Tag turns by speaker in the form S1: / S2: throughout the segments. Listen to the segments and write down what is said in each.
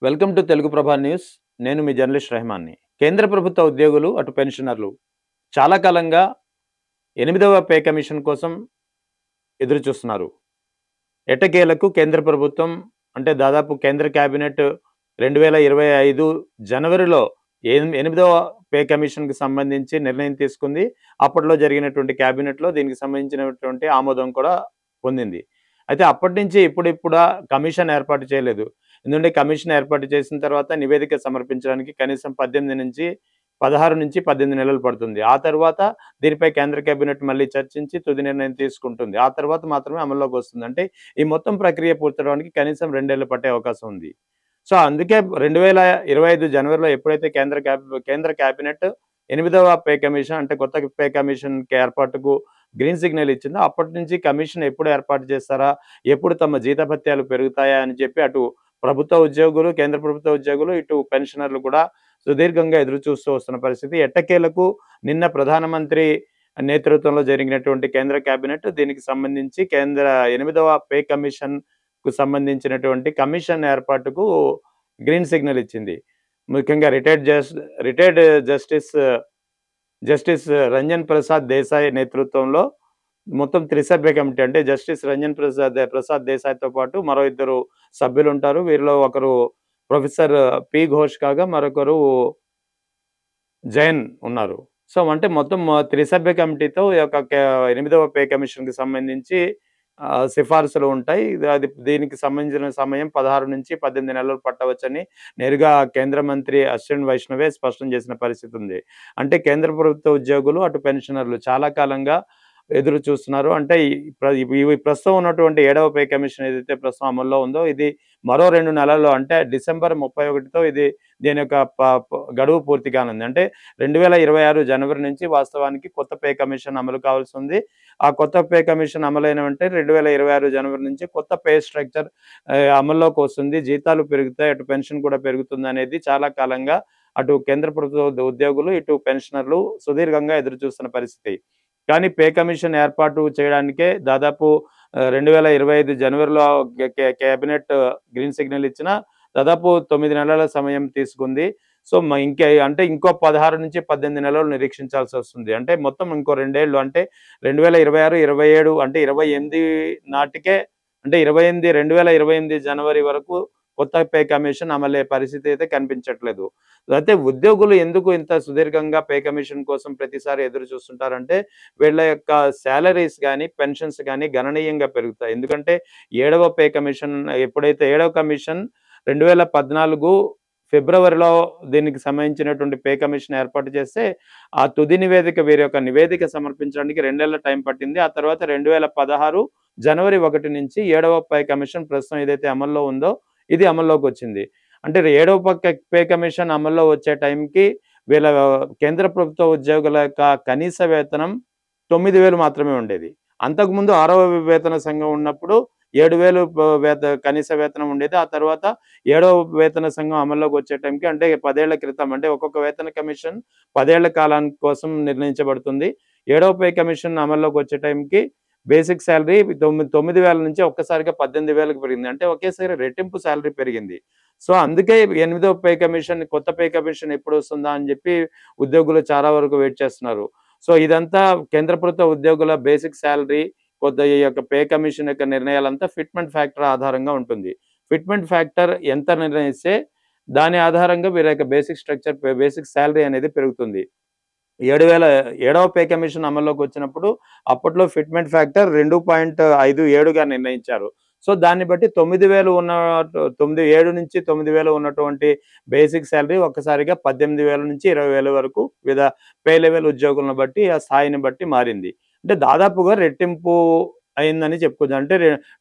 S1: Welcome to Telugu ప్రభా news. నేను మీ journalist రెహమాన్ని. కేంద్ర ప్రభుత్వ ఉద్యోగులు అటు పెన్షనర్లు చాలా కాలంగా 8వ పే కమిషన్ కోసం ఎదురు చూస్తున్నారు. ఎట్టకేలకు కేంద్ర ప్రభుత్వం అంటే దాదాపు కేంద్ర క్యాబినెట్ 2025 జనవరిలో 8వ పే కమిషన్‌కి సంబంధించి నిర్ణయం తీసుకుంది. అప్పట్లో జరిగినటువంటి క్యాబినెట్‌లో దీనికి సంబంధించినటువంటి ఆమోదం కూడా పొందింది. అయితే అప్పటినుంచి ఇప్పుడిప్పుడా కమిషన్ ఏర్పాటు చేయలేదు. ఎందుకంటే కమిషన్ ఏర్పాటు చేసిన తర్వాత నివేదిక సమర్పించడానికి కనీసం 16-18 నెలలు పడుతుంది. ఆ తర్వాత దీనిపై కేంద్ర కేబినెట్ మళ్ళీ చర్చించి తుది నిర్ణయం తీసుకుంటుంది. ఆ తర్వాత మాత్రమే అమల్లోకి వస్తుంది. అంటే ఈ మొత్తం ప్రక్రియ పూర్తవడానికి కనీసం 2 ఏళ్లు పట్టే అవకాశం ఉంది. సో, అందుకే 2025 జనవరిలో ఎప్పుడైతే కేంద్ర క్యాబినెట్ 8వ పే కమిషన్ అంటే కొత్త పే కమిషన్‌కి ఏర్పాటుకు గ్రీన్ సిగ్నల్ ఇచ్చిందో అప్పటి నుంచి కమిషన్ ఎప్పుడు ఏర్పాటు చేస్తారా? ఎప్పుడు తమ జీతభత్యాలు పెరుగుతాయా? అని చెప్పి అటు ప్రభుత్వ ఉద్యోగులు, కేంద్ర ప్రభుత్వ ఉద్యోగులు, ఇటు పెన్షనర్లు కూడా సుదీర్ఘంగా ఎదురు చూస్తూ వస్తున్న పరిస్థితి. ఎట్టకేలకు నిన్న ప్రధానమంత్రి నేతృత్వంలో జరిగినటువంటి కేంద్ర క్యాబినెట్ దీనికి సంబంధించి 8వ పే కమిషన్‌కు సంబంధించినటువంటి కమిషన్ ఏర్పాటుకు గ్రీన్ సిగ్నల్ ఇచ్చింది. ముఖ్యంగా retired justice justice Ranjan Prasad Desai నేతృత్వంలో మొత్తం త్రిసభ్య కమిటీ అంటే జస్టిస్ రంజన్ ప్రసాద్ దేశాయ్‌తో పాటు మరో ఇద్దరు సభ్యులుంటారు. వీరిలో ఒకరు ప్రొఫెసర్ పి. ఘోష్ కాగా మరొకరు జైన్ ఉన్నారు. సో, అంటే మొత్తం త్రిసభ్య కమిటీతో ఈ యొక్క 8వ పే కమిషన్‌కి సంబంధించి సిఫార్సులు ఉంటాయి. దీనికి సంబంధించిన సమయం 16-18 నెలలు పట్టవచ్చని నేరుగా కేంద్ర మంత్రి అశ్విని వైష్ణవే స్పష్టం చేసిన పరిస్థితి ఉంది. అంటే కేంద్ర ప్రభుత్వ ఉద్యోగులు, అటు పెన్షనర్లు చాలా కాలంగా ఎదురు చూస్తున్నారు. అంటే ఈ ప్రస్తుతం ఉన్నటువంటి 7వ పే కమిషన్ ఏదైతే ప్రస్తుతం అమల్లో ఉందో ఇది మరో 2 నెలల్లో అంటే డిసెంబర్ 31తో దీని యొక్క గడువు పూర్తి కానుంది. అంటే 2026 జనవరి నుంచి వాస్తవానికి కొత్త పే కమిషన్ అమలు కావాల్సి ఉంది. ఆ కొత్త పే కమిషన్ అమలైన వెంటనే 2026 జనవరి నుంచి కొత్త పే స్ట్రక్చర్ అమల్లోకి వస్తుంది. జీతాలు పెరుగుతాయి. అటు పెన్షన్ కూడా పెరుగుతుందనేది చాలా కాలంగా అటు కేంద్ర ప్రభుత్వ ఉద్యోగులు, ఇటు పెన్షనర్లు సుదీర్ఘంగా ఎదురు చూస్తున్న పరిస్థితి. కానీ పే కమిషన్ ఏర్పాటు చేయడానికే దాదాపు 2025 జనవరిలో కేబినెట్ గ్రీన్ సిగ్నల్ ఇచ్చినా దాదాపు 9 నెలల సమయం తీసుకుంది. సో, ఇంకో 16-18 నెలలు నిరీక్షించాల్సొస్తుంది. అంటే మొత్తం ఇంకో 2 ఏళ్ళు అంటే 2026, 27 అంటే 28 నాటికే అంటే 2028 జనవరి వరకు కొత్త పే కమిషన్ అమలయ్యే పరిస్థితి అయితే కనిపించట్లేదు. అయితే ఉద్యోగులు ఎందుకు ఇంత సుదీర్ఘంగా పే కమిషన్ కోసం ప్రతిసారి ఎదురు చూస్తుంటారంటే, వీళ్ళ యొక్క సాలరీస్ గాని, పెన్షన్స్ గాని గణనీయంగా పెరుగుతాయి. ఎందుకంటే 7వ పే కమిషన్ ఎప్పుడైతే 7వ కమిషన్ 2014 ఫిబ్రవరిలో దీనికి సంబంధించినటువంటి పే కమిషన్ ఏర్పాటు చేస్తే, ఆ తుది నివేదిక వీరి యొక్క నివేదిక సమర్పించడానికి 2 నెలల టైం పట్టింది. ఆ తర్వాత 2016 జనవరి 1 నుంచి 7వ పే కమిషన్ ప్రస్తుతం ఏదైతే అమల్లో ఉందో ఇది అమల్లోకొచ్చింది. అంటే 7వ పే కమిషన్ అమల్లో వచ్చే టైంకి వీళ్ళ కేంద్ర ప్రభుత్వ ఉద్యోగుల యొక్క కనీస వేతనం 9,000 మాత్రమే ఉండేది. అంతకుముందు 6వ వేతన సంఘం ఉన్నప్పుడు 7,000 కనీస వేతనం ఉండేది. ఆ తర్వాత 7వ వేతన సంఘం అమల్లోకి వచ్చే టైంకి అంటే 10 ఏళ్ల క్రితం అంటే ఒక్కొక్క వేతన కమిషన్ 10 ఏళ్ల కాలానికి కోసం నిర్ణయించబడుతుంది. 7వ పే కమిషన్ అమల్లోకి వచ్చే టైంకి బేసిక్ సాలరీ 9,000 నుంచి ఒక్కసారిగా 18,000కి పెరిగింది. అంటే ఒకేసారి రెట్టింపు సాలరీ పెరిగింది. సో, అందుకే 8వ పే కమిషన్ కొత్త పే కమిషన్ ఎప్పుడొస్తుందా అని చెప్పి ఉద్యోగులు చాలా వరకు వెయిట్ చేస్తున్నారు. సో, ఇదంతా కేంద్ర ప్రభుత్వ ఉద్యోగుల బేసిక్ సాలరీ ఈ యొక్క పే కమిషన్ యొక్క నిర్ణయాలంతా ఫిట్మెంట్ ఫ్యాక్టర్ ఆధారంగా ఉంటుంది. ఫిట్మెంట్ ఫ్యాక్టర్ ఎంత నిర్ణయిస్తే దాని ఆధారంగా వీరి యొక్క బేసిక్ సాలరీ అనేది పెరుగుతుంది. 7వ పే కమిషన్ అమల్లోకి వచ్చినప్పుడు అప్పట్లో ఫిట్మెంట్ ఫ్యాక్టర్ 2.57గా నిర్ణయించారు. సో, దాన్ని బట్టి 7-9,000 ఉన్నటువంటి బేసిక్ సాలరీ ఒక్కసారిగా 18,000 నుంచి 20,000 వరకు వివిధ పే లెవెల్ ఉద్యోగులను బట్టి ఆ స్థాయిని బట్టి మారింది. అంటే దాదాపుగా రెట్టింపు అయిందని చెప్పుకోవచ్చు. అంటే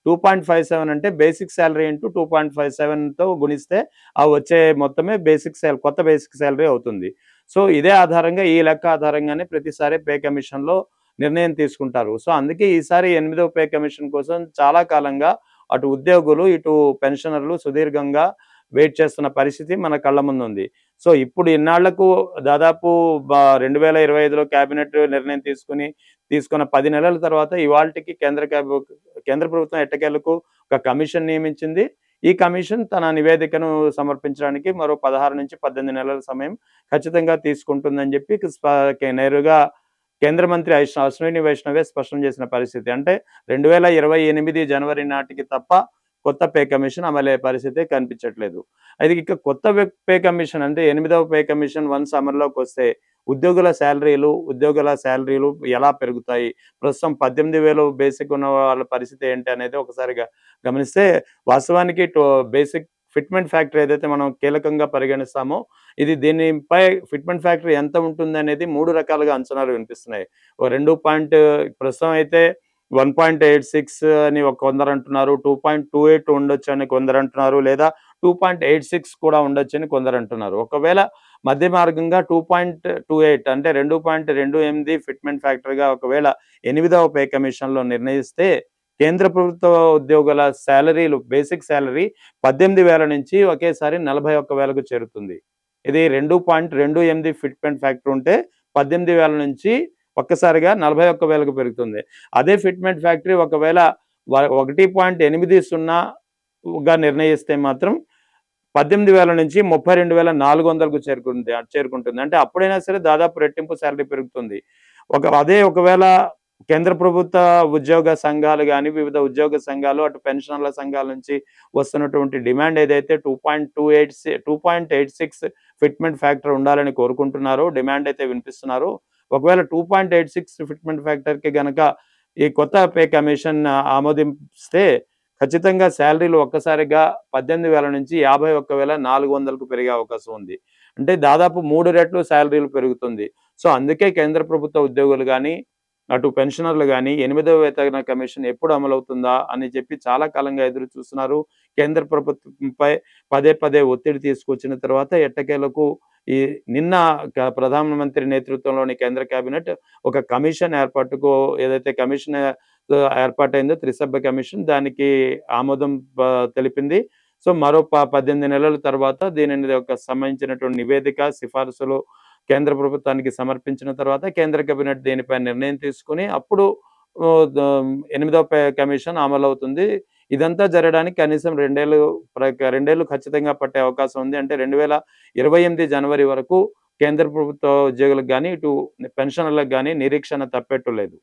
S1: 2.57 అంటే బేసిక్ సాలరీ ఇంటూ 2.57తో గుణిస్తే ఆ వచ్చే మొత్తమే కొత్త బేసిక్ సాలరీ అవుతుంది. సో, ఇదే ఆధారంగా ఈ లెక్క ఆధారంగానే ప్రతిసారి పే కమిషన్‌లో నిర్ణయం తీసుకుంటారు. సో, అందుకే ఈసారి 8వ పే కమిషన్ కోసం చాలా కాలంగా అటు ఉద్యోగులు, ఇటు పెన్షనర్లు సుదీర్ఘంగా వెయిట్ చేస్తున్న పరిస్థితి మన కళ్ళ ముందుంది. సో, ఇప్పుడు ఇన్నాళ్లకు దాదాపు 2025లో క్యాబినెట్ నిర్ణయం తీసుకున్న 10 నెలల తర్వాత ఇవాల్టికి కేంద్ర ప్రభుత్వం ఎట్టకేలకు ఒక కమిషన్ నియమించింది. ఈ కమిషన్ తన నివేదికను సమర్పించడానికి మరో 16-18 నెలల సమయం ఖచ్చితంగా తీసుకుంటుందని చెప్పి నేరుగా కేంద్ర మంత్రి అశ్విని వైష్ణవే స్పష్టం చేసిన పరిస్థితి. అంటే 2028 జనవరి నాటికి తప్ప కొత్త పే కమిషన్ అమలయ్యే పరిస్థితే కనిపించట్లేదు. అయితే ఇక కొత్త పే కమిషన్ అంటే 8వ పే కమిషన్ వన్స్ అమల్లోకొస్తే ఉద్యోగుల శాలరీలు ఎలా పెరుగుతాయి? ప్రస్తుతం 18,000 బేసిక్ ఉన్న వాళ్ళ పరిస్థితి ఏంటి అనేది ఒకసారి గమనిస్తే వాస్తవానికి బేసిక్ ఫిట్‌మెంట్ ఫ్యాక్టర్ ఏదైతే మనం కీలకంగా పరిగణిస్తామో, దీనిపై ఫిట్‌మెంట్ ఫ్యాక్టర్ ఎంత ఉంటుందనేది 3 రకాలుగా అంచనాలు వినిపిస్తున్నాయి. ఓ 2 పాయింట్ ప్రస్తుతం అయితే 1.86 అని కొందరంటున్నారు. 2.28 ఉండొచ్చని కొందరంటున్నారు. లేదా 2.86 కూడా ఉండొచ్చని కొందరంటున్నారు. ఒకవేళ మధ్య మార్గంగా 2.28 అంటే 2.28 ఫిట్‌మెంట్ ఫ్యాక్టర్‌గా ఒకవేళ 8వ పే కమిషన్‌లో నిర్ణయిస్తే కేంద్ర ప్రభుత్వ ఉద్యోగుల సాలరీలు బేసిక్ సాలరీ 18,000 నుంచి ఒకేసారి 41,000కు చేరుతుంది. ఇది 2.28 ఫిట్‌మెంట్ ఫ్యాక్టర్ ఉంటే 18,000 నుంచి ఒక్కసారిగా 41,000కు పెరుగుతుంది. అదే ఫిట్‌మెంట్ ఫ్యాక్టరీ ఒకవేళ 1.80గా నిర్ణయిస్తే మాత్రం 18,000 నుంచి 32,400కు చేరుకుంటుంది. అంటే అప్పుడైనా సరే దాదాపు రెట్టింపు సాలరీ పెరుగుతుంది. ఒకవేళ కేంద్ర ప్రభుత్వ ఉద్యోగ సంఘాలు గాని, వివిధ ఉద్యోగ సంఘాలు, అటు పెన్షనర్ల సంఘాల నుంచి వస్తున్నటువంటి డిమాండ్ ఏదైతే 2.86 ఫిట్‌మెంట్ ఫ్యాక్టర్ ఉండాలని కోరుకుంటున్నారో, డిమాండ్ అయితే వినిపిస్తున్నారో, ఒకవేళ 2.86 ఫిట్‌మెంట్ ఫ్యాక్టర్‌కి గనక ఈ కొత్త పే కమిషన్ ఆమోదిస్తే ఖచ్చితంగా సాలరీలు ఒక్కసారిగా 18,000 నుంచి 51,400కు పెరిగే అవకాశం ఉంది. అంటే దాదాపు 3 రెట్లు సాలరీలు పెరుగుతుంది. సో, అందుకే కేంద్ర ప్రభుత్వ ఉద్యోగులు గాని, అటు పెన్షనర్లు గాని 8వ వేతన కమిషన్ ఎప్పుడు అమలవుతుందా అని చెప్పి చాలా కాలంగా ఎదురు చూస్తున్నారు. కేంద్ర ప్రభుత్వంపై పదే పదే ఒత్తిడి తీసుకొచ్చిన తర్వాత ఎట్టకేలకు నిన్న ప్రధానమంత్రి నేతృత్వంలోని కేంద్ర కేబినెట్ ఒక కమిషన్ ఏర్పాటుకు ఏదైతే కమిషన్ ఏర్పాటైందో త్రిసభ్య కమిషన్ దానికి ఆమోదం తెలిపింది. సో, మరో 18 నెలల తర్వాత దీనిని సంబంధించినటువంటి నివేదిక, సిఫారసులు కేంద్ర ప్రభుత్వానికి సమర్పించిన తర్వాత కేంద్ర కేబినెట్ దీనిపై నిర్ణయం తీసుకొని అప్పుడు 8వ పే కమిషన్ అమలవుతుంది. ఇదంతా జరగడానికి కనీసం 2 ఏళ్ళు ఖచ్చితంగా పట్టే అవకాశం ఉంది. అంటే 2028 జనవరి వరకు కేంద్ర ప్రభుత్వ ఉద్యోగులకు గాని, ఇటు పెన్షనర్లకు గాని నిరీక్షణ తప్పేట్టు లేదు.